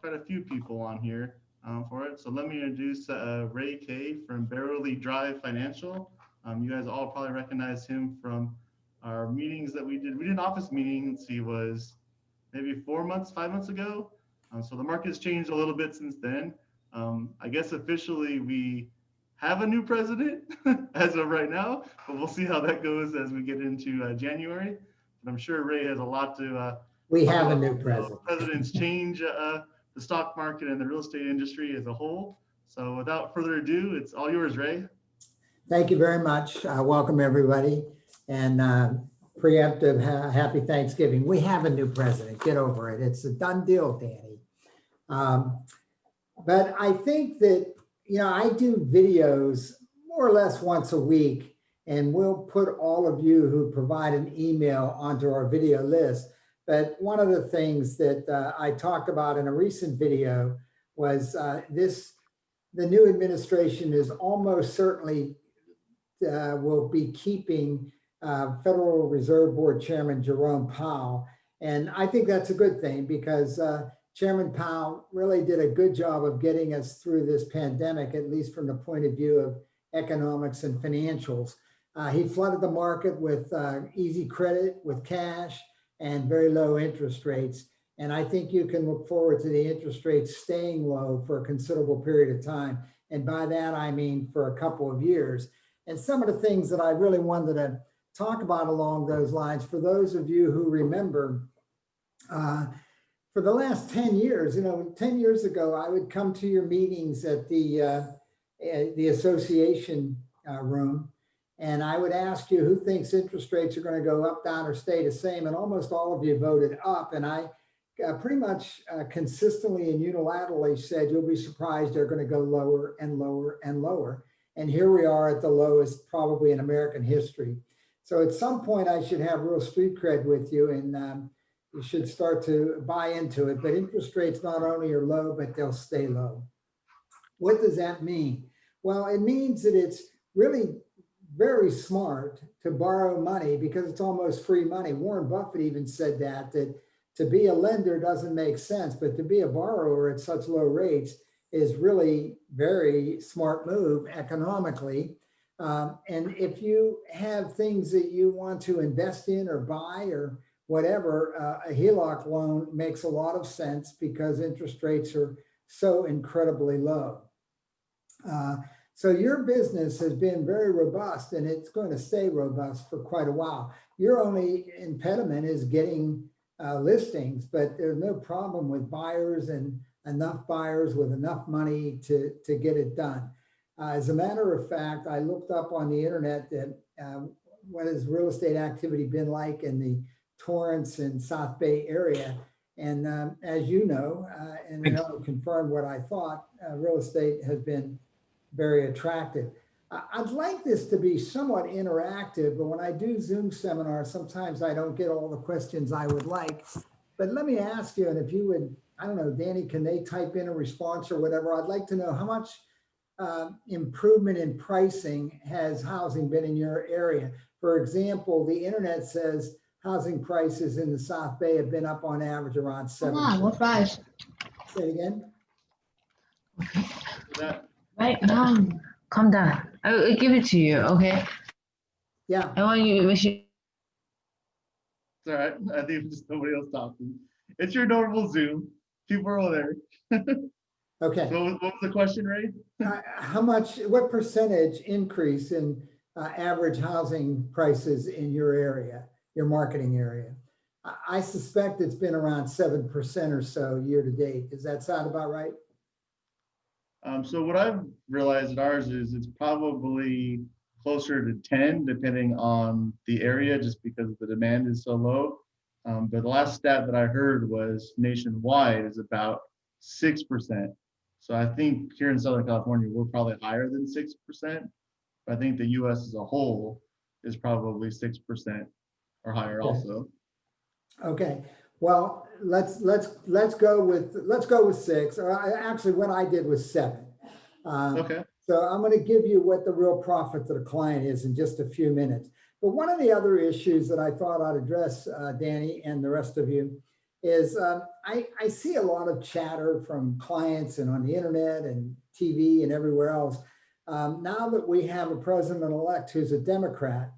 quite a few people on here for it. So let me introduce Ray Kay from Beverly Drive Financial. You guys all probably recognize him from our meetings that we did. We did an office meeting. He was maybe 4 months, 5 months ago. So the market's changed a little bit since then. I guess officially we have a new president as of right now, but we'll see how that goes as we get into January. But I'm sure Ray has a lot to We talk have a about new how president. presidents change the stock market and the real estate industry as a whole. So without further ado, it's all yours, Ray. Thank you very much. Welcome, everybody. And preemptive happy Thanksgiving. We have a new president. Get over it. It's a done deal, Danny. But I think that, I do videos more or less once a week, and we'll put all of you who provide an email onto our video list. But one of the things that I talked about in a recent video was the new administration is almost certainly will be keeping Federal Reserve Board Chairman Jerome Powell. And I think that's a good thing because Chairman Powell really did a good job of getting us through this pandemic, at least from the point of view of economics and financials. He flooded the market with easy credit, with cash, and very low interest rates. And I think you can look forward to the interest rates staying low for a considerable period of time. And by that, I mean for a couple of years. And some of the things that I really wanted to talk about along those lines, for those of you who remember, for the last 10 years, 10 years ago, I would come to your meetings at the association room, and I would ask you who thinks interest rates are going to go up, down, or stay the same. And almost all of you voted up. And I pretty much consistently and unilaterally said, you'll be surprised they're going to go lower and lower and lower. And here we are at the lowest probably in American history. So at some point I should have real street cred with you, and you should start to buy into it. But interest rates not only are low, but they'll stay low. What does that mean? Well, it means that it's really very smart to borrow money because it's almost free money. Warren Buffett even said that to be a lender doesn't make sense, but to be a borrower at such low rates is really very smart move economically. And if you have things that you want to invest in or buy or whatever, a HELOC loan makes a lot of sense because interest rates are so incredibly low. So your business has been very robust, and it's going to stay robust for quite a while. Your only impediment is getting listings, but there's no problem with buyers and enough buyers with enough money to get it done. As a matter of fact, I looked up on the internet that what has real estate activity been like in the Torrance and South Bay area. And as you know, and it confirmed what I thought, real estate has been very attractive. I'd like this to be somewhat interactive, but when I do Zoom seminars, sometimes I don't get all the questions I would like. But let me ask you, and if you would, I don't know, Danny, can they type in a response or whatever? I'd like to know how much improvement in pricing has housing been in your area? For example, the internet says housing prices in the South Bay have been up on average around 7%. What price? Say it again. Right now, calm down. I will give it to you, okay? Yeah. I want you to wish you. It's all right. I think it's just nobody else talking. It's your normal Zoom. People are all there. Okay. So what was the question, Ray? What percentage increase in average housing prices in your area, your marketing area? I suspect it's been around 7% or so year to date. Does that sound about right? So what I've realized at ours is it's probably closer to 10, depending on the area, just because the demand is so low. But the last stat that I heard was nationwide is about 6%. So I think here in Southern California, we're probably higher than 6%. But I think the US as a whole is probably 6% or higher also. Okay. Well, let's go with 6. Or actually, what I did was 7. Okay. So I'm going to give you what the real profit to the client is in just a few minutes. But one of the other issues that I thought I'd address, Danny, and the rest of you, is I see a lot of chatter from clients and on the internet and TV and everywhere else. Now that we have a president-elect who's a Democrat,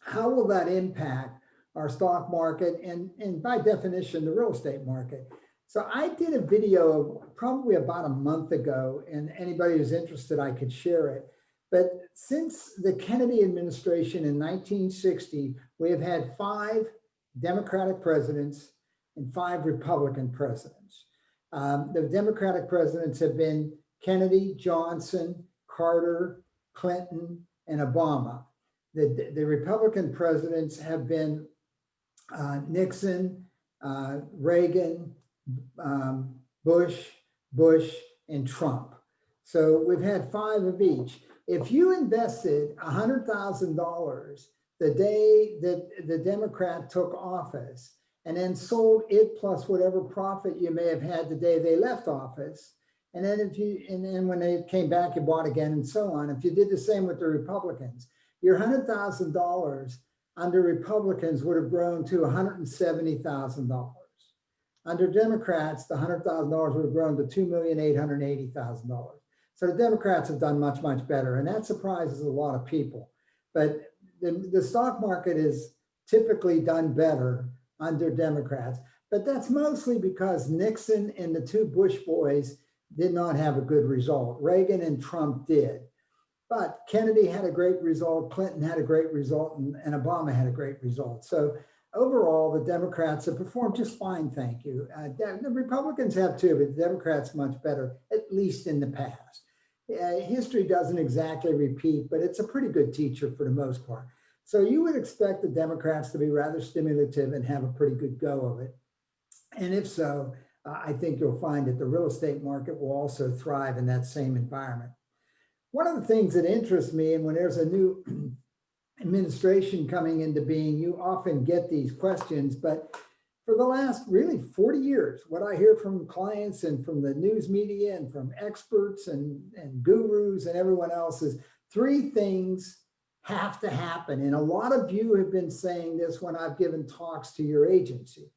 how will that impact our stock market and by definition, the real estate market? So I did a video probably about a month ago, and anybody who's interested, I could share it. But since the Kennedy administration in 1960, we have had 5 Democratic presidents and 5 Republican presidents. The Democratic presidents have been Kennedy, Johnson, Carter, Clinton, and Obama. The Republican presidents have been Nixon, Reagan, Bush, and Trump. So we've had 5 of each. If you invested $100,000 the day that the Democrat took office and then sold it plus whatever profit you may have had the day they left office, and then when they came back, you bought again and so on. If you did the same with the Republicans, your $100,000 under Republicans would have grown to $170,000. Under Democrats, the $100,000 would have grown to $2,880,000. So the Democrats have done much, much better, and that surprises a lot of people. But the stock market is typically done better under Democrats, but that's mostly because Nixon and the 2 Bush boys did not have a good result. Reagan and Trump did. But Kennedy had a great result, Clinton had a great result, and Obama had a great result. So overall, the Democrats have performed just fine, thank you. The Republicans have too, but the Democrats much better, at least in the past. History doesn't exactly repeat, but it's a pretty good teacher for the most part. So you would expect the Democrats to be rather stimulative and have a pretty good go of it. And if so, I think you'll find that the real estate market will also thrive in that same environment. One of the things that interests me, and when there's a new administration coming into being, you often get these questions, but for the last really 40 years, what I hear from clients and from the news media and from experts and gurus and everyone else is 3 things have to happen. And a lot of you have been saying this when I've given talks to your agency.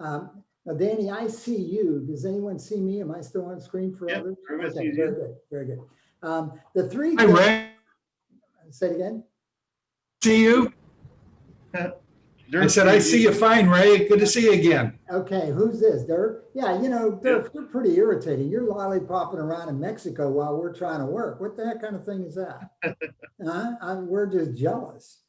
Now, Danny, I see you. Does anyone see me? Am I still on screen for others? Okay, very good, very good. The 3 Hi, things, Ray. say it again. See you. I said, I see you fine, Ray. Good to see you again. Okay, who's this, Dirk? Yeah, you know, Dirk, you're pretty irritating. You're lollipopping around in Mexico while we're trying to work. What the heck kind of thing is that? We're just jealous.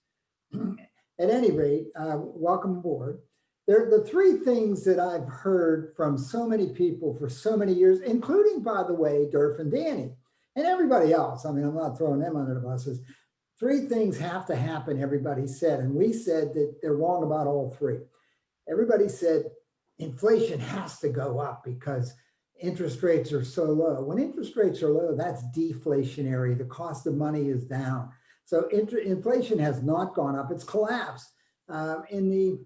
At any rate, welcome aboard. The 3 things that I've heard from so many people for so many years, including, by the way, Dirk and Danny, and everybody else. I mean, I'm not throwing them under the buses. 3 things have to happen, everybody said, and we said that they're wrong about all 3. Everybody said inflation has to go up because interest rates are so low. When interest rates are low, that's deflationary. The cost of money is down. So inflation has not gone up, it's collapsed. In the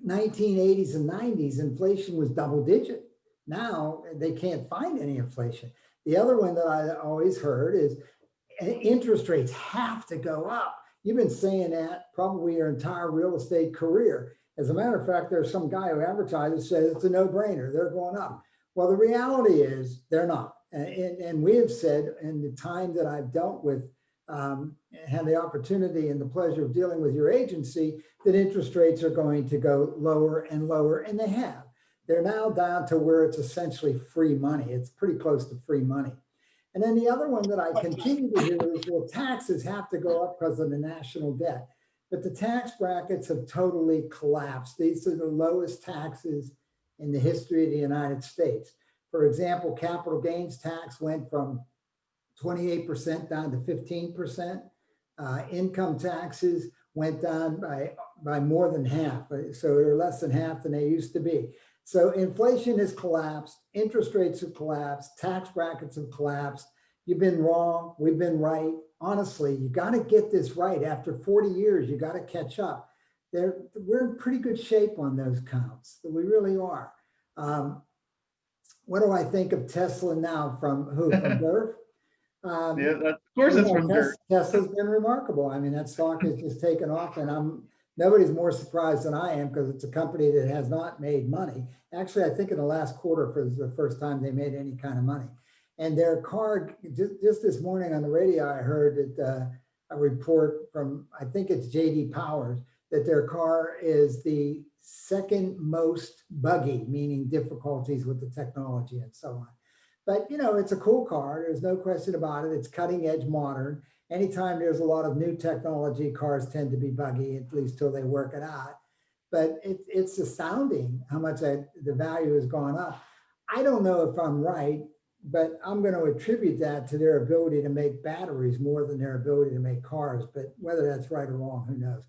1980s and 90s, inflation was double digit. Now they can't find any inflation. The other one that I always heard is interest rates have to go up. You've been saying that probably your entire real estate career. As a matter of fact, there's some guy who advertises says it's a no-brainer. They're going up. Well, the reality is they're not. And we have said in the time that I've dealt with, had the opportunity and the pleasure of dealing with your agency, that interest rates are going to go lower and lower, and they have. They're now down to where it's essentially free money. It's pretty close to free money. And then the other one that I continue to hear is, well, taxes have to go up because of the national debt. But the tax brackets have totally collapsed. These are the lowest taxes in the history of the United States. For example, capital gains tax went from 28% down to 15%. Income taxes went down by more than half. So they're less than half than they used to be. So inflation has collapsed, interest rates have collapsed, tax brackets have collapsed. You've been wrong, we've been right. Honestly, you got to get this right. After 40 years, you got to catch up. We're in pretty good shape on those counts. We really are. What do I think of Tesla now? From who? From Durf? Yeah, of course it's from Dirk. Tesla's been remarkable. I mean, that stock has just taken off, and I'm nobody's more surprised than I am because it's a company that has not made money. Actually, I think in the last quarter for the first time they made any kind of money. And their car, just this morning on the radio, I heard that a report from, I think it's JD Powers, that their car is the second most buggy, meaning difficulties with the technology and so on. But you know, it's a cool car. There's no question about it. It's cutting edge modern. Anytime there's a lot of new technology, cars tend to be buggy, at least till they work it out. But it's astounding how much the value has gone up. I don't know if I'm right, but I'm going to attribute that to their ability to make batteries more than their ability to make cars. But whether that's right or wrong, who knows?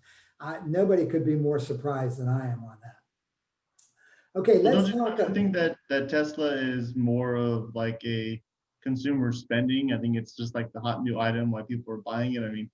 Nobody could be more surprised than I am on that. Okay, Well, let's don't talk. you think that Tesla is more of like a consumer spending? I think it's just like the hot new item, why people are buying it. I mean,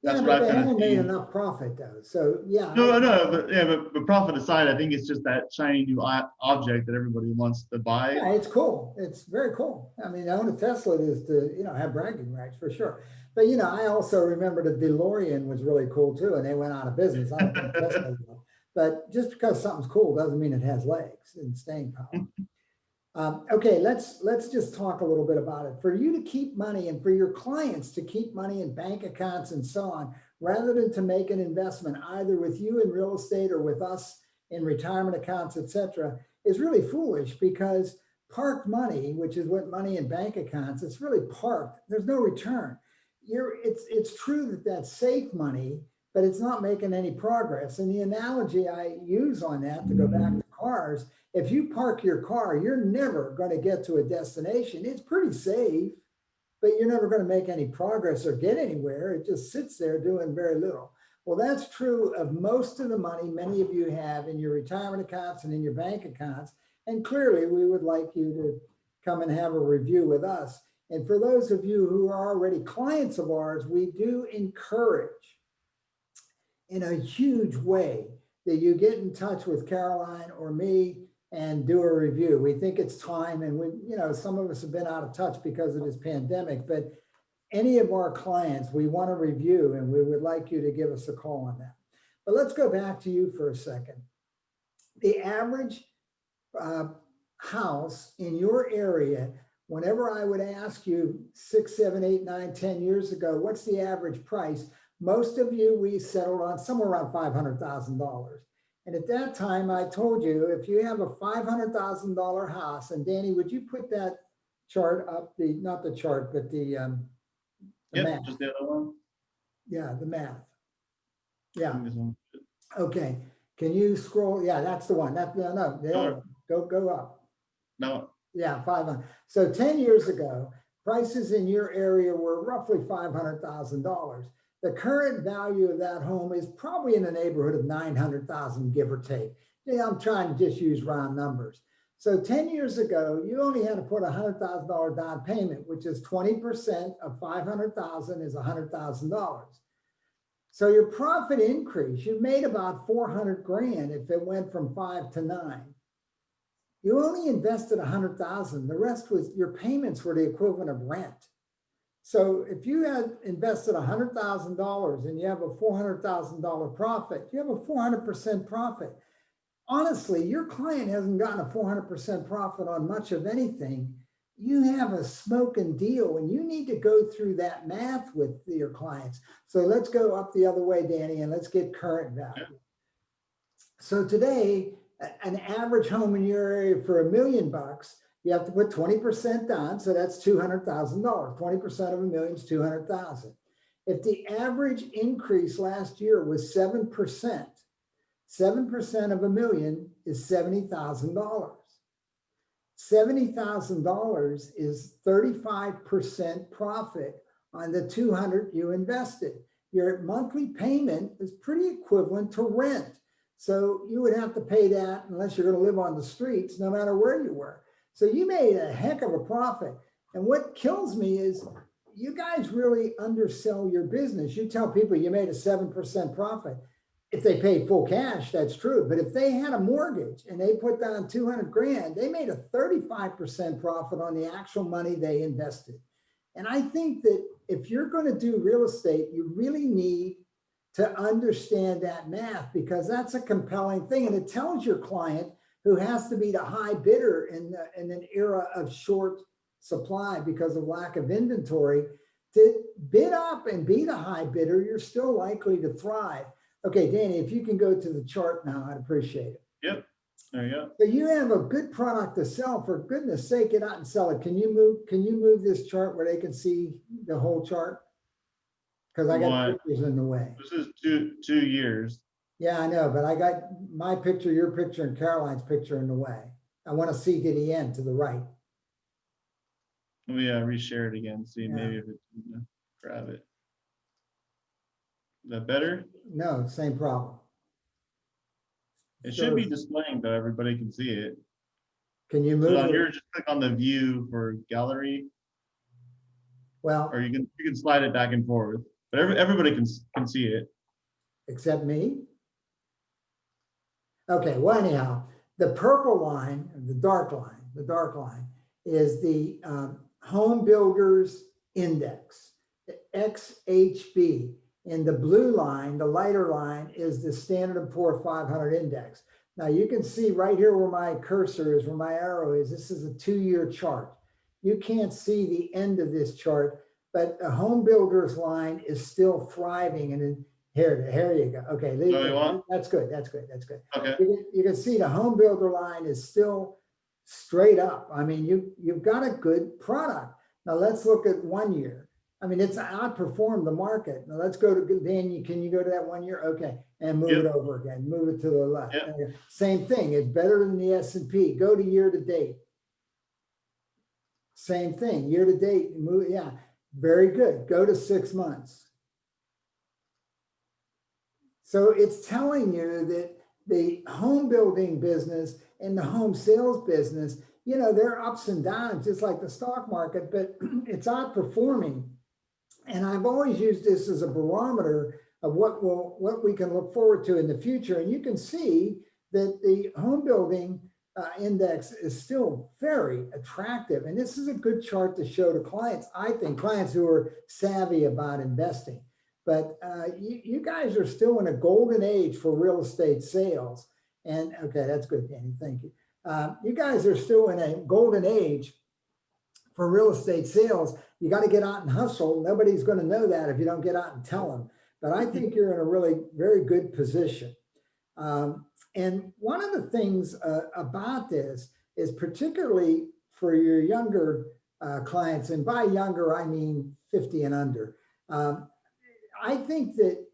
Yeah, that's what but I've they kind of haven't made seen. enough profit though. So yeah. No, but yeah, but profit aside, I think it's just that shiny new object that everybody wants to buy. Yeah, it's cool. It's very cool. I mean, owning a Tesla is to, you know, have bragging rights for sure. But, you know, I also remember the DeLorean was really cool too, and they went out of business. I don't think Tesla will. But just because something's cool doesn't mean it has legs and staying power. Okay, let's just talk a little bit about it. For you to keep money and for your clients to keep money in bank accounts and so on, rather than to make an investment either with you in real estate or with us in retirement accounts, et cetera, is really foolish because parked money, which is what money in bank accounts, it's really parked. There's no return. It's true that that's safe money, but it's not making any progress. And the analogy I use on that, to go back to cars, if you park your car, you're never going to get to a destination. It's pretty safe, but you're never going to make any progress or get anywhere. It just sits there doing very little. Well, that's true of most of the money many of you have in your retirement accounts and in your bank accounts. And clearly, we would like you to come and have a review with us. And for those of you who are already clients of ours, we do encourage in a huge way that you get in touch with Caroline or me and do a review. We think it's time, and we, you know, some of us have been out of touch because of this pandemic, but any of our clients, we want to review and we would like you to give us a call on that. But let's go back to you for a second. The average house in your area, whenever I would ask you 6, 7, 8, 9, 10 years ago, what's the average price? Most of you, we settled on somewhere around $500,000. And at that time, I told you, if you have a $500,000 house, and Danny, would you put that chart up, not the chart, but the math. Just the other one. Yeah, the math. Yeah. This one. Okay. Can you scroll? Yeah, that's the one. That, no, the other one. Go up. No. Yeah, 500. So 10 years ago, prices in your area were roughly $500,000. The current value of that home is probably in the neighborhood of 900,000, give or take. Yeah, I'm trying to just use round numbers. So 10 years ago, you only had to put $100,000 down payment, which is 20% of 500,000 is $100,000. So your profit increase, you made about 400 grand if it went from 5 to 9. You only invested 100,000. The rest was your payments were the equivalent of rent. So if you had invested $100,000 and you have a $400,000 profit, you have a 400% profit. Honestly, your client hasn't gotten a 400% profit on much of anything. You have a smoking deal and you need to go through that math with your clients. So let's go up the other way, Danny, and let's get current value. So today, an average home in your area for $1 million, you have to put 20% down. So that's $200,000. 20% of $1 million is 200,000. If the average increase last year was 7%, 7% of $1 million is $70,000. $70,000 is 35% profit on the 200 you invested. Your monthly payment is pretty equivalent to rent. So you would have to pay that unless you're going to live on the streets, no matter where you were. So you made a heck of a profit. And what kills me is you guys really undersell your business. You tell people you made a 7% profit. If they paid full cash, that's true. But if they had a mortgage and they put down 200 grand, they made a 35% profit on the actual money they invested. And I think that if you're going to do real estate, you really need to understand that math, because that's a compelling thing. And it tells your client, who has to be the high bidder in an era of short supply because of lack of inventory, to bid up and be the high bidder, you're still likely to thrive. Okay, Danny, if you can go to the chart now, I'd appreciate it. Yep, there you go. So you have a good product to sell. For goodness sake, get out and sell it. Can you move this chart where they can see the whole chart? Because I got pictures in the way. This is two years. Yeah, I know, but I got my picture, your picture, and Caroline's picture in the way. I want to see to the end, to the right. Let me reshare it again, see Yeah. maybe if it grab it. Is that better? No, same problem. It should be displaying though, everybody can see it. Can you move So on it? your, just click on the view for gallery, Well, or you can slide it back and forth, but everybody can see it. except me? Okay, well, anyhow, the purple line, the dark line is the home builders index, the XHB. And the blue line, the lighter line, is the Standard & Poor's 500 index. Now you can see right here where my cursor is, where my arrow is, this is a 2-year chart. You can't see the end of this chart, but the home builders line is still thriving. And then here you go. Okay, that's good. Okay. You can see the home builder line is still straight up. I mean, you've got a good product. Now let's look at 1 year. I mean, it's outperformed the market. Now let's go to Dan. Can you go to that 1 year? Okay, and move it over again. Move it to the left. Yep. Same thing. It's better than the S&P. Go to year to date. Same thing. Year to date. Move. Yeah, very good. Go to 6 months. So it's telling you that the home building business and the home sales business, you know, they're ups and downs, just like the stock market, but it's outperforming. And I've always used this as a barometer of what we can look forward to in the future. And you can see that the home building index is still very attractive. And this is a good chart to show to clients, I think, clients who are savvy about investing. But you guys are still in a golden age for real estate sales. And okay, that's good, Danny, thank you. You guys are still in a golden age for real estate sales. You got to get out and hustle. Nobody's going to know that if you don't get out and tell them. But I think you're in a really very good position. And one of the things about this is, particularly for your younger clients, and by younger, I mean 50 and under, I think that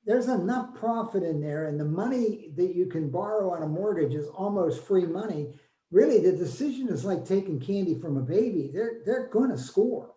there's enough profit in there, and the money that you can borrow on a mortgage is almost free money. Really, the decision is like taking candy from a baby. They're going to score.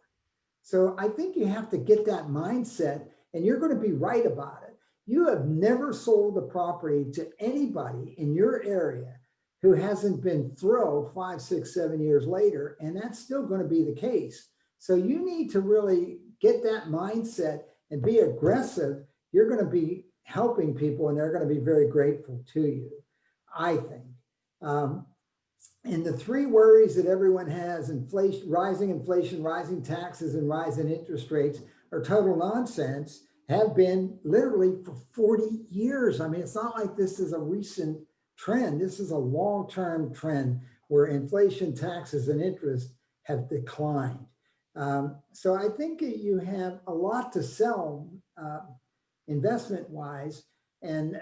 So I think you have to get that mindset, and you're going to be right about it. You have never sold a property to anybody in your area who hasn't been thrilled 5, 6, 7 years later, and that's still going to be the case. So you need to really get that mindset and be aggressive. You're going to be helping people, and they're going to be very grateful to you, I think. And the three worries that everyone has, inflation, rising taxes, and rising interest rates, are total nonsense, have been literally for 40 years. I mean, it's not like this is a recent trend. This is a long-term trend where inflation, taxes, and interest have declined. So I think you have a lot to sell investment-wise. And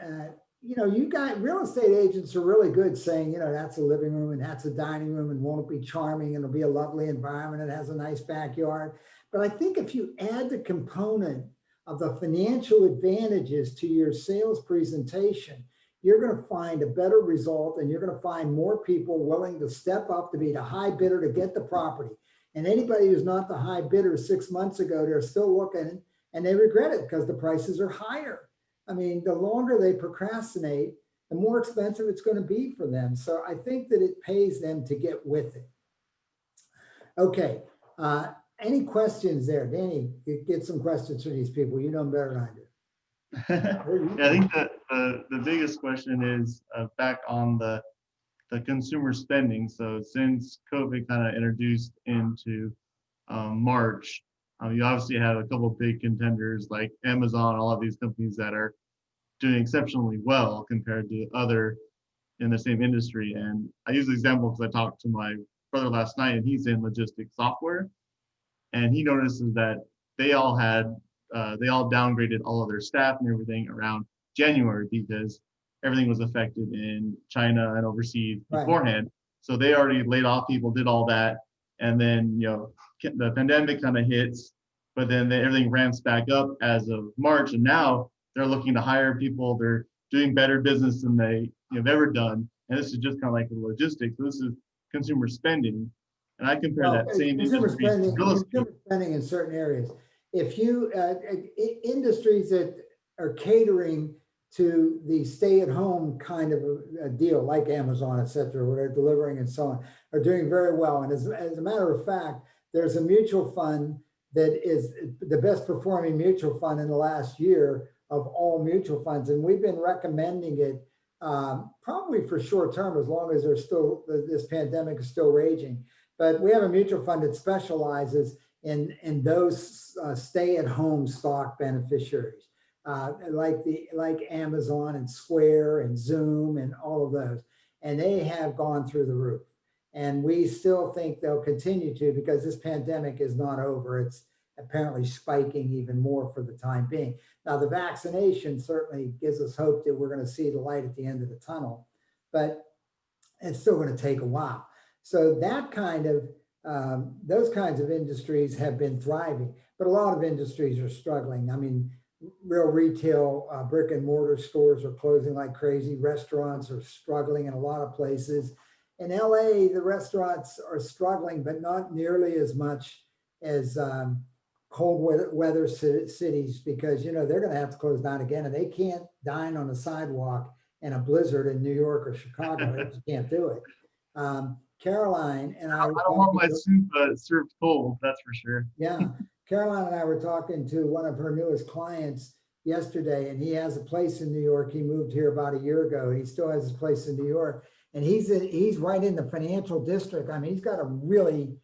you know, you got real estate agents are really good saying, you know, that's a living room and that's a dining room, and won't it be charming, and it'll be a lovely environment, it has a nice backyard. But I think if you add the component of the financial advantages to your sales presentation, you're going to find a better result, and you're going to find more people willing to step up to be the high bidder to get the property. And anybody who's not the high bidder 6 months ago, they're still looking, and they regret it because the prices are higher. I mean, the longer they procrastinate, the more expensive it's going to be for them. So I think that it pays them to get with it. Okay. Any questions there? Danny, get some questions for these people. You know them better than I do. Yeah, I think that the biggest question is back on the consumer spending. So since COVID kind of introduced into March, You obviously have a couple of big contenders like Amazon, all of these companies that are doing exceptionally well compared to other in the same industry. And I use the example because I talked to my brother last night, and he's in logistics software, and he notices that they all downgraded all of their staff and everything around January because everything was affected in China and overseas beforehand. So they already laid off people, did all that, and then the pandemic kind of hits, but then everything ramps back up as of March, and now they're looking to hire people. They're doing better business than they have ever done, and this is just kind of like the logistics. So this is consumer spending, and I compare that same consumer industry to real estate. consumer spending in certain areas. If you industries that are catering to the stay-at-home kind of a deal, like Amazon, et cetera, where they're delivering and so on, are doing very well. And as a matter of fact, there's a mutual fund that is the best performing mutual fund in the last year of all mutual funds. And we've been recommending it probably for short term, as long as there's still, this pandemic is still raging. But we have a mutual fund that specializes in those stay-at-home stock beneficiaries, like Amazon and Square and Zoom and all of those. And they have gone through the roof. And we still think they'll continue to, because this pandemic is not over. It's apparently spiking even more for the time being. Now, the vaccination certainly gives us hope that we're going to see the light at the end of the tunnel, but it's still going to take a while. So that kind of, those kinds of industries have been thriving, but a lot of industries are struggling. I mean, real retail, brick and mortar stores are closing like crazy. Restaurants are struggling in a lot of places. In LA, the restaurants are struggling, but not nearly as much as cold weather cities, because they're going to have to close down again, and they can't dine on the sidewalk in a blizzard in New York or Chicago. They just can't do it. Caroline and I don't want my soup served cold, that's for sure. Yeah, Caroline and I were talking to one of her newest clients yesterday, and he has a place in New York. He moved here about a year ago. He still has his place in New York, and he's right in the financial district. I mean, he's got a really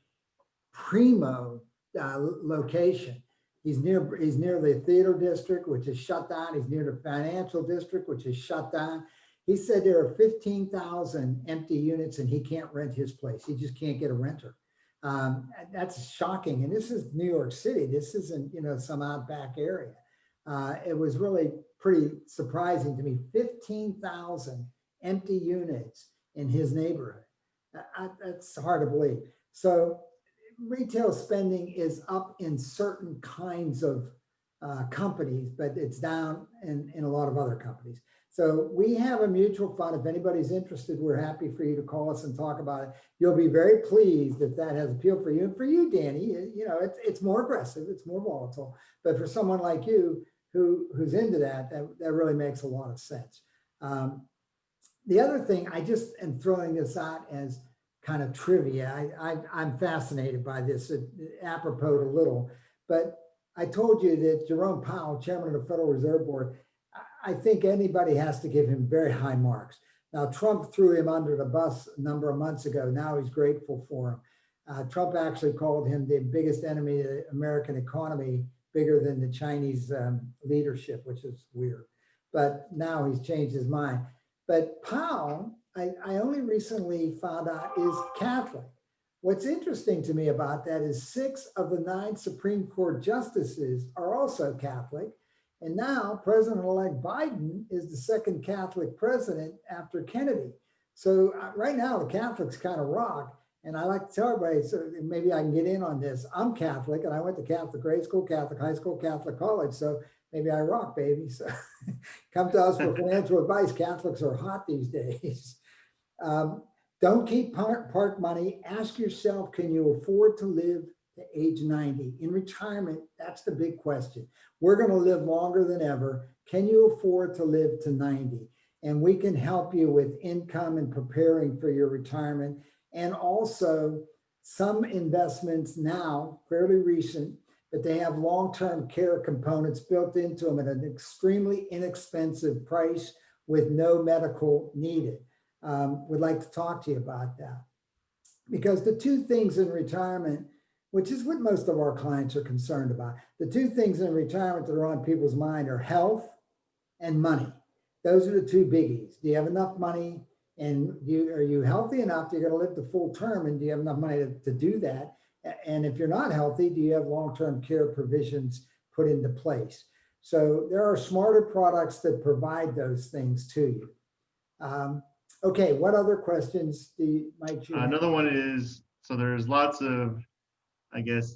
primo location. He's near the theater district, which is shut down. He's near the financial district, which is shut down. He said there are 15,000 empty units and he can't rent his place. He just can't get a renter. That's shocking. And this is New York City. This isn't, some outback area. It was really pretty surprising to me. 15,000 empty units in his neighborhood. That's hard to believe. So retail spending is up in certain kinds of companies, but it's down in a lot of other companies. So we have a mutual fund. If anybody's interested, we're happy for you to call us and talk about it. You'll be very pleased if that has appeal for you. And for you, Danny, it's more aggressive, it's more volatile. But for someone like you who's into that really makes a lot of sense. The other thing, I just am throwing this out as kind of trivia. I'm fascinated by this, apropos a little, but I told you that Jerome Powell, chairman of the Federal Reserve Board, I think anybody has to give him very high marks. Now, Trump threw him under the bus a number of months ago. Now he's grateful for him. Trump actually called him the biggest enemy of the American economy, bigger than the Chinese leadership, which is weird. But now he's changed his mind. But Powell, I only recently found out, is Catholic. What's interesting to me about that is 6 of the 9 Supreme Court justices are also Catholic. And now President-elect Biden is the second Catholic president after Kennedy. So right now the Catholics kind of rock. And I like to tell everybody, so maybe I can get in on this. I'm Catholic and I went to Catholic grade school, Catholic high school, Catholic college. So maybe I rock, baby. So come to us for financial advice. Catholics are hot these days. Don't keep park money. Ask yourself, can you afford to live to age 90? In retirement, that's the big question. We're going to live longer than ever. Can you afford to live to 90? And we can help you with income and preparing for your retirement. And also some investments now, fairly recent, but they have long-term care components built into them at an extremely inexpensive price with no medical needed. Would like to talk to you about that. Because the two things in retirement which is what most of our clients are concerned about. The two things in retirement that are on people's mind are health and money. Those are the two biggies. Do you have enough money? And are you healthy enough? You're going to live the full term, and do you have enough money to do that? And if you're not healthy, do you have long-term care provisions put into place? So there are smarter products that provide those things to you. Okay, what other questions might you have? Another one is, so there's lots of, I guess,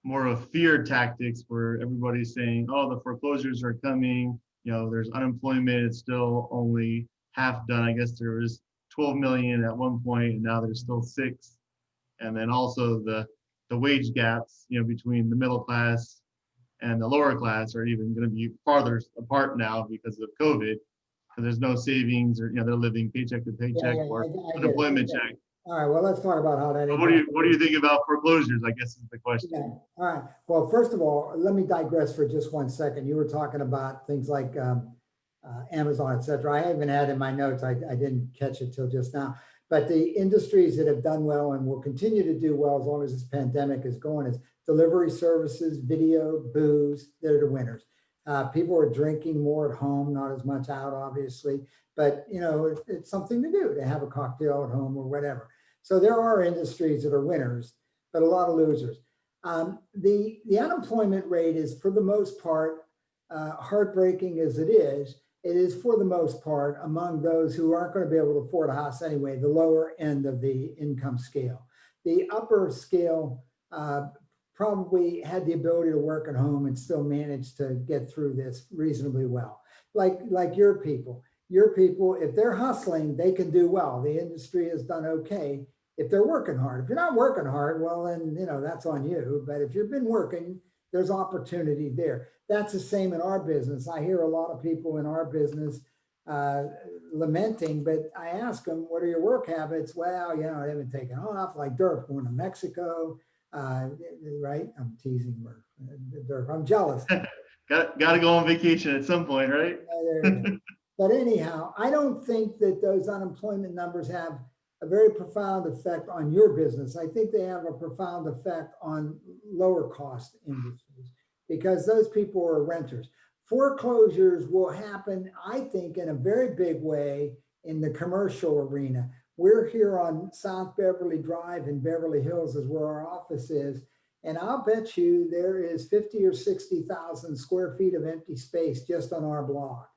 more of fear tactics where everybody's saying, oh, the foreclosures are coming, there's unemployment, it's still only half done. I guess there was 12 million at one point, and now there's still 6. And then also the wage gaps, between the middle class and the lower class are even going to be farther apart now because of COVID, because there's no savings, or they're living paycheck to paycheck or unemployment check. All right, well, let's talk about how that. What do you think about foreclosures, I guess is the question. Yeah. All right. Well, first of all, let me digress for just 1 second. You were talking about things like Amazon, et cetera. I even had in my notes, I didn't catch it till just now, but the industries that have done well and will continue to do well as long as this pandemic is going is delivery services, video, booze. They're the winners. People are drinking more at home, not as much out, obviously, but it's something to do, to have a cocktail at home or whatever. So there are industries that are winners, but a lot of losers. The unemployment rate is, for the most part, heartbreaking as it is for the most part among those who aren't going to be able to afford a house anyway, the lower end of the income scale. The upper scale probably had the ability to work at home and still managed to get through this reasonably well. Like your people, if they're hustling, they can do well. The industry has done okay if they're working hard. If you're not working hard, well, then, that's on you. But if you've been working, there's opportunity there. That's the same in our business. I hear a lot of people in our business lamenting, but I ask them, what are your work habits? Well, they haven't taken off, like Dirk going to Mexico, right? I'm teasing Dirk. I'm jealous. Got to go on vacation at some point, right? But anyhow, I don't think that those unemployment numbers have a very profound effect on your business. I think they have a profound effect on lower cost industries, because those people are renters. Foreclosures will happen, I think, in a very big way in the commercial arena. We're here on South Beverly Drive in Beverly Hills is where our office is. And I'll bet you there is 50 or 60,000 square feet of empty space just on our block.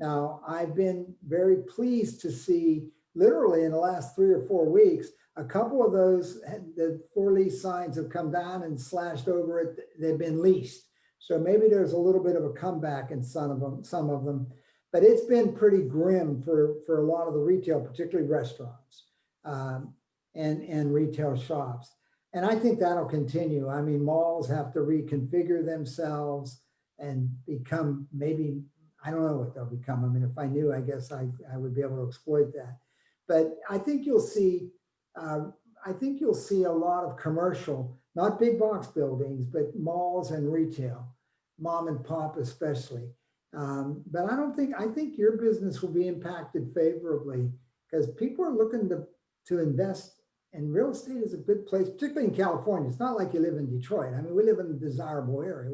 Now, I've been very pleased to see, literally in the last 3 or 4 weeks, a couple of those, the for lease signs have come down and slashed over it. They've been leased. So maybe there's a little bit of a comeback in some of them, but it's been pretty grim for a lot of the retail, particularly restaurants and retail shops. And I think that'll continue. I mean, malls have to reconfigure themselves and become, maybe, I don't know what they'll become. I mean, if I knew, I guess I would be able to exploit that. But I think you'll see a lot of commercial, not big box buildings, but malls and retail, mom and pop especially. But I think your business will be impacted favorably because people are looking to invest, and real estate is a good place, particularly in California. It's not like you live in Detroit. I mean, we live in a desirable area.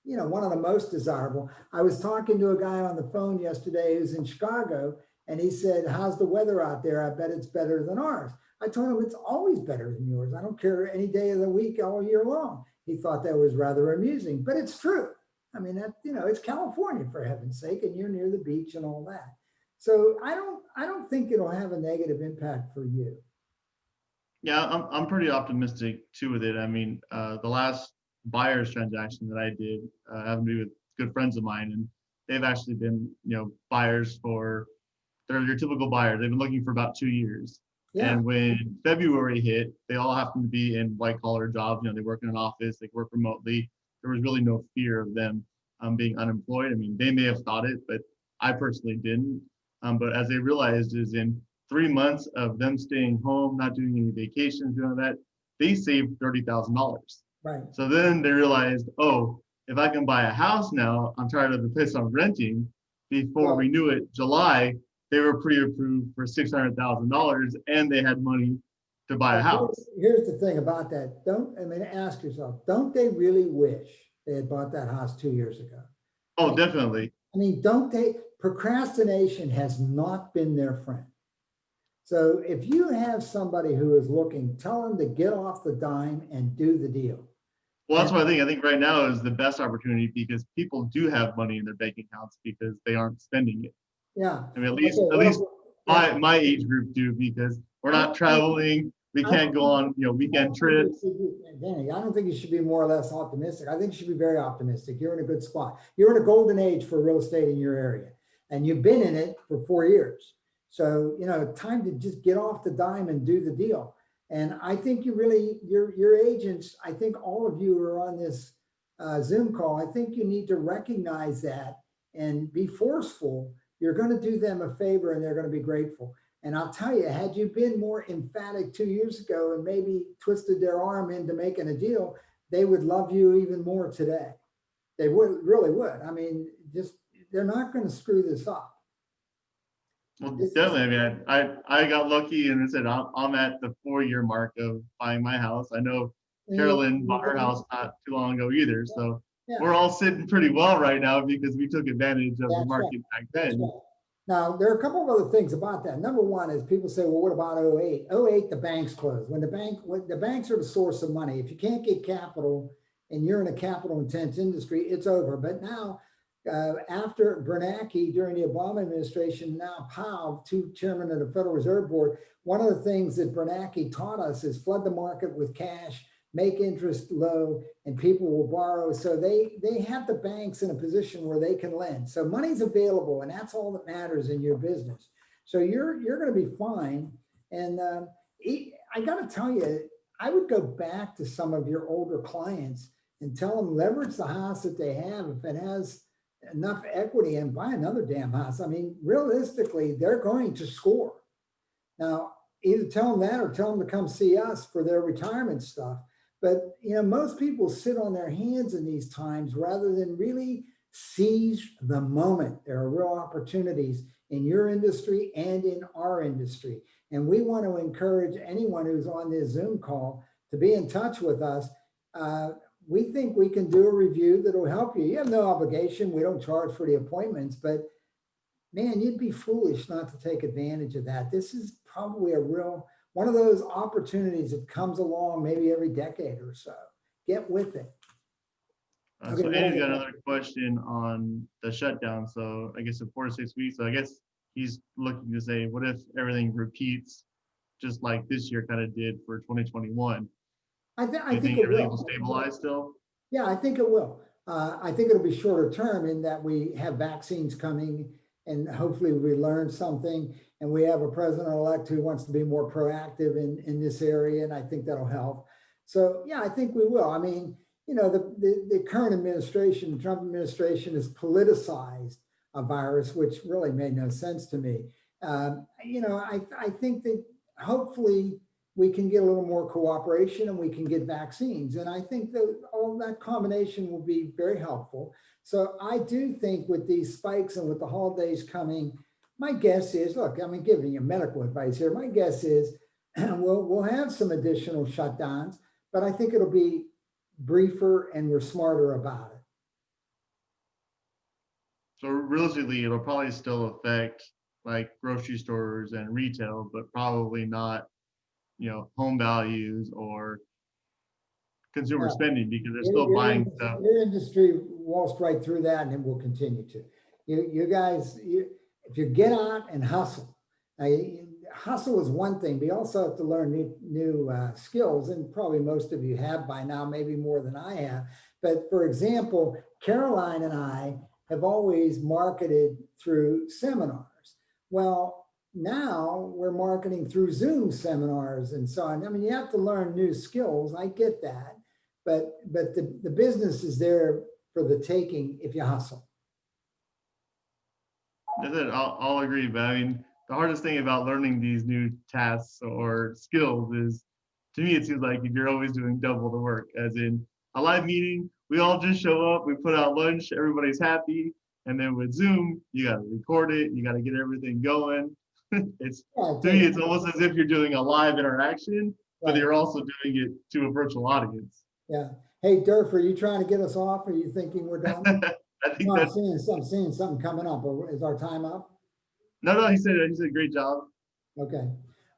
One of the most desirable. I was talking to a guy on the phone yesterday who's in Chicago, and he said, how's the weather out there? I bet it's better than ours. I told him it's always better than yours. I don't care any day of the week, all year long. He thought that was rather amusing, but it's true. I mean, it's California, for heaven's sake, and you're near the beach and all that. So I don't think it'll have a negative impact for you. Yeah, I'm pretty optimistic too with it. I mean, the last buyer's transaction that I did having to do with good friends of mine, and they've actually been, buyers for, they're your typical buyer. They've been looking for about 2 years. Yeah. And when February hit, they all happened to be in white collar jobs. They work in an office, they work remotely. There was really no fear of them being unemployed. I mean, they may have thought it, but I personally didn't. But as they realized is in 3 months of them staying home, not doing any vacations, doing that, they saved $30,000. Right. So then they realized, oh, if I can buy a house now, I'm tired of the place I'm renting. Before we knew it, July, they were pre-approved for $600,000, and they had money to buy a house. Here's the thing about that. Ask yourself, don't they really wish they had bought that house 2 years ago? Oh, definitely. Procrastination has not been their friend. So if you have somebody who is looking, tell them to get off the dime and do the deal. Well, that's what I think. I think right now is the best opportunity because people do have money in their bank accounts because they aren't spending it. Yeah. I mean, at least my age group do because we're not traveling. We can't go on, weekend trips. Danny, I don't think you should be more or less optimistic. I think you should be very optimistic. You're in a good spot. You're in a golden age for real estate in your area, and you've been in it for 4 years. So, time to just get off the dime and do the deal. And I think your agents, I think all of you who are on this Zoom call, I think you need to recognize that and be forceful. You're going to do them a favor and they're going to be grateful. And I'll tell you, had you been more emphatic 2 years ago and maybe twisted their arm into making a deal, they would love you even more today. They really would. I mean, they're not going to screw this up. Well, definitely. I mean, I got lucky and I said I'm at the 4-year mark of buying my house. I know Carolyn bought her house not too long ago either. So we're all sitting pretty well right now because we took advantage of the market back then. Right. Now, there are a couple of other things about that. Number one is people say, well, what about 08? 08, the banks closed. When the banks are the source of money, if you can't get capital and you're in a capital intense industry, it's over. But now, after Bernanke during the Obama administration, now Powell, two chairmen of the Federal Reserve Board, one of the things that Bernanke taught us is flood the market with cash, make interest low, and people will borrow. So they have the banks in a position where they can lend. So money's available, and that's all that matters in your business. So you're going to be fine. And I got to tell you, I would go back to some of your older clients and tell them leverage the house that they have. If it has enough equity, and buy another damn house. I mean, realistically, they're going to score. Now, either tell them that or tell them to come see us for their retirement stuff. But, most people sit on their hands in these times rather than really seize the moment. There are real opportunities in your industry and in our industry. And we want to encourage anyone who's on this Zoom call to be in touch with us. We think we can do a review that will help you. You have no obligation. We don't charge for the appointments, but man, you'd be foolish not to take advantage of that. This is probably one of those opportunities that comes along maybe every decade or so. Get with it. So Andy's got another question on the shutdown. So I guess in 4 to 6 weeks. So I guess he's looking to say, what if everything repeats just like this year kind of did for 2021? I think everything will stabilize still? Yeah, I think it will. I think it'll be shorter term in that we have vaccines coming and hopefully we learn something, and we have a president-elect who wants to be more proactive in this area, and I think that'll help. So yeah, I think we will. I mean, the current administration, the Trump administration, has politicized a virus, which really made no sense to me. I think that hopefully we can get a little more cooperation and we can get vaccines. And I think that all that combination will be very helpful. So I do think with these spikes and with the holidays coming, my guess is, look, I'm giving you medical advice here. My guess is we'll have some additional shutdowns, but I think it'll be briefer and we're smarter about it. So realistically, it'll probably still affect like grocery stores and retail, but probably not home values or consumer spending because they're still buying stuff. Your industry waltzed right through that and it will continue to. You guys, if you get out and hustle, hustle is one thing, but you also have to learn new skills, and probably most of you have by now, maybe more than I have. But for example, Caroline and I have always marketed through seminars. Well, now we're marketing through Zoom seminars and so on. I mean, you have to learn new skills. I get that, but the business is there for the taking if you hustle. That's it. I'll agree. But I mean, the hardest thing about learning these new tasks or skills is, to me, it seems like if you're always doing double the work, as in a live meeting, we all just show up, we put out lunch, everybody's happy. And then with Zoom, you got to record it, you got to get everything going. It's Yeah, to me, it's almost as if you're doing a live interaction, but right. you're also doing it to a virtual audience. Yeah. Hey, Durf, are you trying to get us off? Are you thinking we're done? I think No, that's I'm seeing something coming up. Is our time up? no. He said great job. Okay.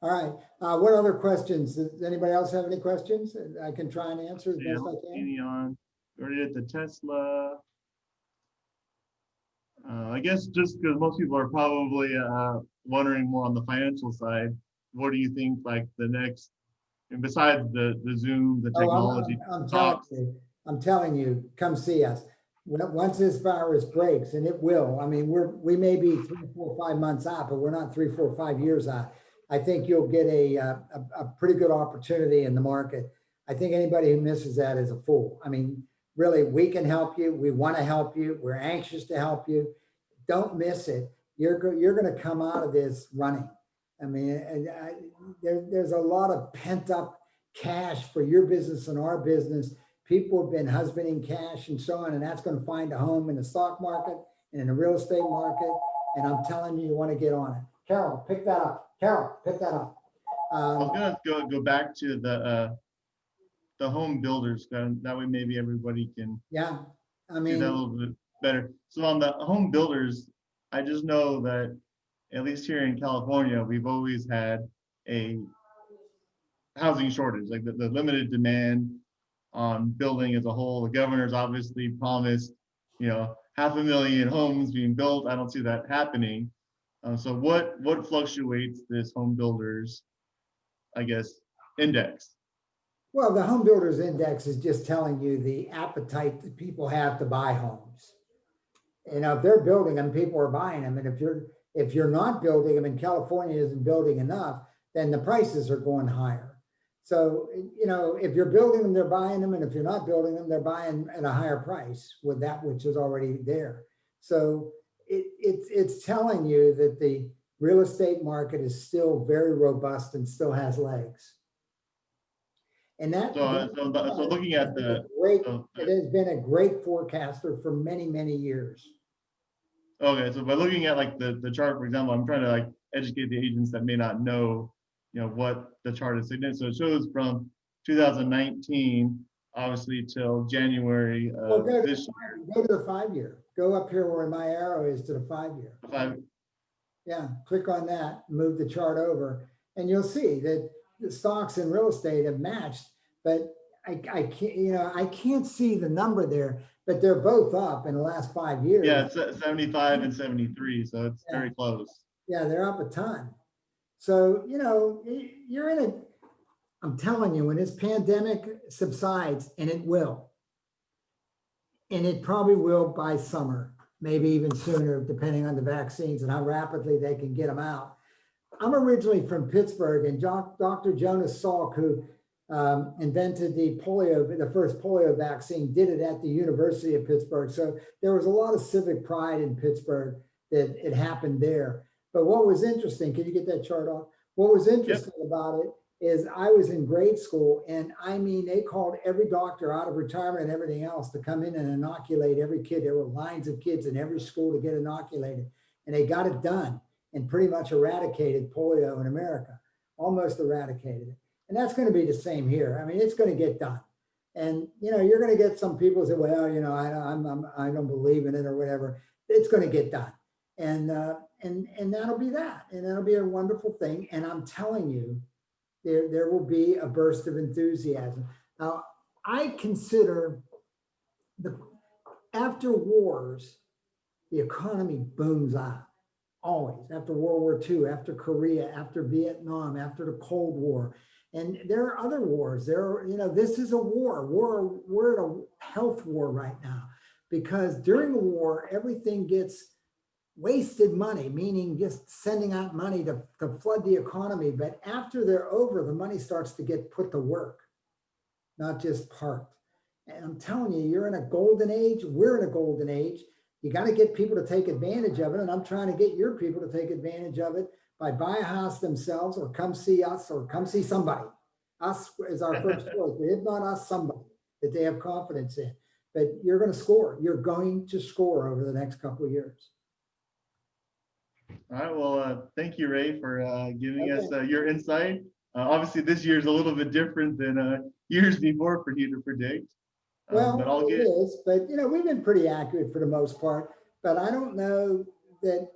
All right. What other questions? Does anybody else have any questions? I can try and answer as See, I best I don't see can. any on. We already did the Tesla. I guess just because most people are probably wondering more on the financial side, what do you think like the next, and besides the Zoom, the Oh, technology I'm telling talks? you, come see us. Once this virus breaks, and it will, I mean, we may be 3, 4, 5 months out, but we're not 3, 4, 5 years out. I think you'll get a pretty good opportunity in the market. I think anybody who misses that is a fool. I mean, really, we can help you. We want to help you. We're anxious to help you. Don't miss it. You're going to come out of this running. I mean, there's a lot of pent up cash for your business and our business. People have been husbanding cash and so on, and that's going to find a home in the stock market and in the real estate market. And I'm telling you, you want to get on it. Carol, pick that up. Carol, pick that up. I was gonna go back to the home builders. That way, maybe everybody can Yeah, I do mean, that a little bit better. So on the home builders, I just know that at least here in California, we've always had a housing shortage, like the limited demand on building as a whole. The governor's obviously promised, 500,000 homes being built. I don't see that happening. So what fluctuates this home builders, I guess, index? well, the home builders index is just telling you the appetite that people have to buy homes. You know, if they're building them, people are buying them. And if you're not building them and California isn't building enough, then the prices are going higher. So, if you're building them, they're buying them. And if you're not building them, they're buying at a higher price with that which is already there. So it's telling you that the real estate market is still very robust and still has legs. And So looking at it has been a great forecaster for many, many years. okay, so by looking at like the chart, for example, I'm trying to like educate the agents that may not know, what the chart is saying. So it shows from 2019, obviously, till January Well, of this year. go to the 5-year. Go up here where my arrow is to the 5-year. Yeah, click on that, move the chart over, and you'll see that the stocks and real estate have matched. But I can't, I can't see the number there, but they're both up in the last 5 years. Yeah, it's 75 and 73, so it's very close. Yeah, they're up a ton. So, you're in I'm telling you, when this pandemic subsides, and it will, and it probably will by summer, maybe even sooner, depending on the vaccines and how rapidly they can get them out. I'm originally from Pittsburgh, and Dr. Jonas Salk, who invented the first polio vaccine, did it at the University of Pittsburgh. So there was a lot of civic pride in Pittsburgh that it happened there. But what was interesting, can you get that chart off? What was interesting about it is I was in grade school, and I mean, they called every doctor out of retirement and everything else to come in and inoculate every kid. There were lines of kids in every school to get inoculated, and they got it done and pretty much eradicated polio in America, almost eradicated it. And that's going to be the same here. I mean, it's going to get done. And, you're going to get some people who say, well, I don't believe in it or whatever. It's going to get done. And that'll be that. And that'll be a wonderful thing. And I'm telling you, there will be a burst of enthusiasm. Now, I consider after wars, the economy booms out. Always, after World War II, after Korea, after Vietnam, after the Cold War. And there are other wars. This is a war. We're at a health war right now, because during the war, everything gets wasted money, meaning just sending out money to flood the economy. But after they're over, the money starts to get put to work, not just parked. And I'm telling you, you're in a golden age. We're in a golden age. You got to get people to take advantage of it. And I'm trying to get your people to take advantage of it by buy a house themselves, or come see us, or come see somebody. Us is our first choice, but if not us, somebody that they have confidence in. But you're going to score. You're going to score over the next couple of years. All right. Well, thank you, Ray, for giving us Okay. your insight. Obviously, this year is a little bit different than years before for you to predict. But Well, I'll it get. is, but we've been pretty accurate for the most part. But I don't know that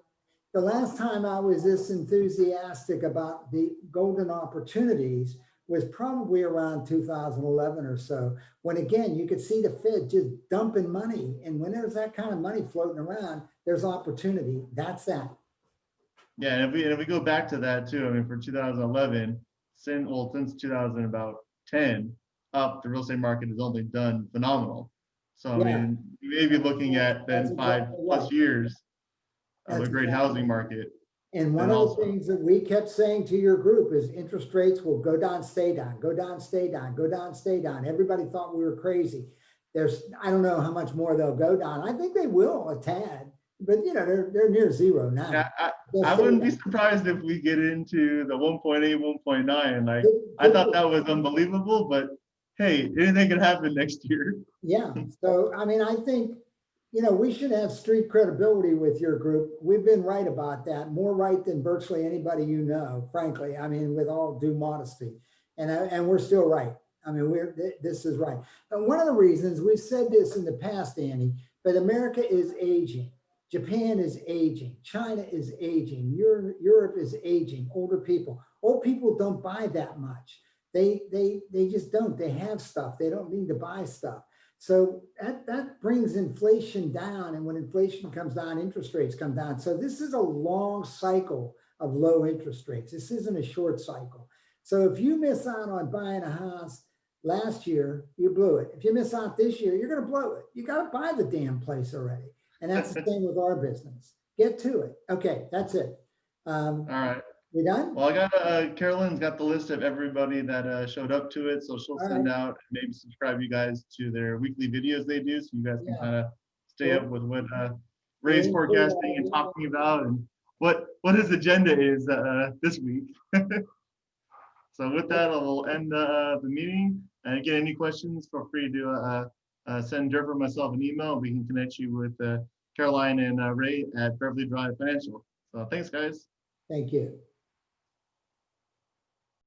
the last time I was this enthusiastic about the golden opportunities was probably around 2011 or so, when again, you could see the Fed just dumping money. And when there's that kind of money floating around, there's opportunity. That's that. Yeah, and if we go back to that too, I mean, for 2011, since 2000 about 10 up, the real estate market has only done phenomenal. So I Yeah, mean, you may be looking at that's then exactly right. 5+ years of a That's great exactly housing right. market. And one Then of the also, things that we kept saying to your group is interest rates will go down, stay down, go down, stay down, go down, stay down. Everybody thought we were crazy. I don't know how much more they'll go down. I think they will a tad, but they're near zero yeah, now. I, They'll I stay wouldn't be down. surprised if we get into the 1.8, 1.9. Like I Could thought be. that was unbelievable, but hey, anything could happen next year. Yeah. So, I mean, I think, we should have street credibility with your group. We've been right about that, more right than virtually anybody frankly. I mean, with all due modesty. And we're still right. I mean, this is right. And one of the reasons we've said this in the past, Annie, but America is aging. Japan is aging. China is aging. Europe is aging. Older people. Old people don't buy that much. They just don't. They have stuff. They don't need to buy stuff. So that brings inflation down. And when inflation comes down, interest rates come down. So this is a long cycle of low interest rates. This isn't a short cycle. So if you miss out on buying a house last year, you blew it. If you miss out this year, you're going to blow it. You got to buy the damn place already. And that's the same with our business. Get to it. Okay, that's it. All right. We done? Well, I got Carolyn's got the list of everybody that showed up to it, so she'll All send right. out and maybe subscribe you guys to their weekly videos they do, so you guys can Yeah. kind of stay up with what Ray's We'll include all forecasting and of it. talking about, and what his agenda is this week. So with that, I'll end the meeting. And again, any questions, feel free to send Derek or myself an email. We can connect you with Caroline and Ray at Beverly Drive Financial. So thanks, guys. Thank you.